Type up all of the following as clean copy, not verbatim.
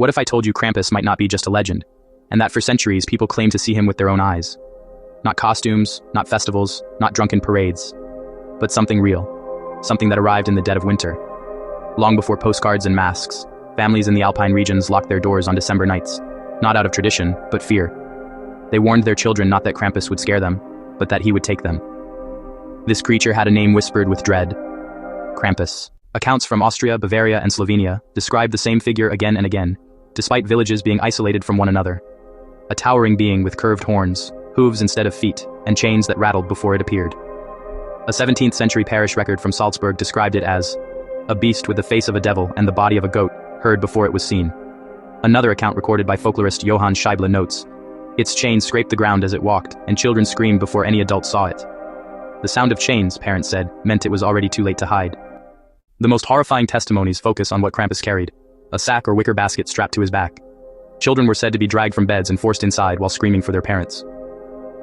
What if I told you Krampus might not be just a legend, and that for centuries people claimed to see him with their own eyes? Not costumes, not festivals, not drunken parades, but something real, something that arrived in the dead of winter. Long before postcards and masks, families in the Alpine regions locked their doors on December nights, not out of tradition, but fear. They warned their children not that Krampus would scare them, but that he would take them. This creature had a name whispered with dread: Krampus. Accounts from Austria, Bavaria, and Slovenia describe the same figure again and again, despite villages being isolated from one another. A towering being with curved horns, hooves instead of feet, and chains that rattled before it appeared. A 17th century parish record from Salzburg described it as a beast with the face of a devil and the body of a goat, heard before it was seen. Another account recorded by folklorist Johann Scheible notes, its chains scraped the ground as it walked, and children screamed before any adult saw it. The sound of chains, parents said, meant it was already too late to hide. The most horrifying testimonies focus on what Krampus carried: a sack or wicker basket strapped to his back. Children were said to be dragged from beds and forced inside while screaming for their parents.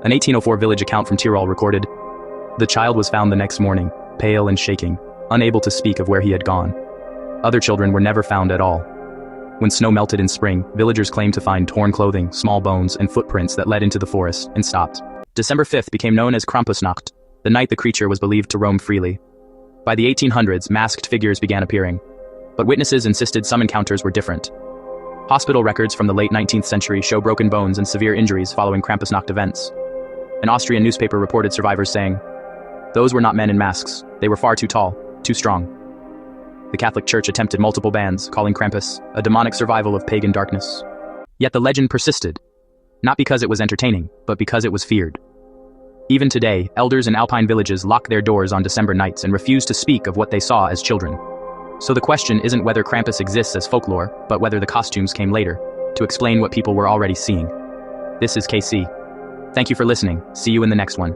An 1804 village account from Tyrol recorded, "The child was found the next morning, pale and shaking, unable to speak of where he had gone." Other children were never found at all. When snow melted in spring, villagers claimed to find torn clothing, small bones, and footprints that led into the forest and stopped. December 5th became known as Krampusnacht, the night the creature was believed to roam freely. By the 1800s, masked figures began appearing, but witnesses insisted some encounters were different. Hospital records from the late 19th century show broken bones and severe injuries following Krampusnacht events. An Austrian newspaper reported survivors saying, "Those were not men in masks, they were far too tall, too strong." The Catholic Church attempted multiple bans, calling Krampus a demonic survival of pagan darkness. Yet the legend persisted, not because it was entertaining, but because it was feared. Even today, elders in Alpine villages lock their doors on December nights and refuse to speak of what they saw as children. So the question isn't whether Krampus exists as folklore, but whether the costumes came later, to explain what people were already seeing. This is KC. Thank you for listening. See you in the next one.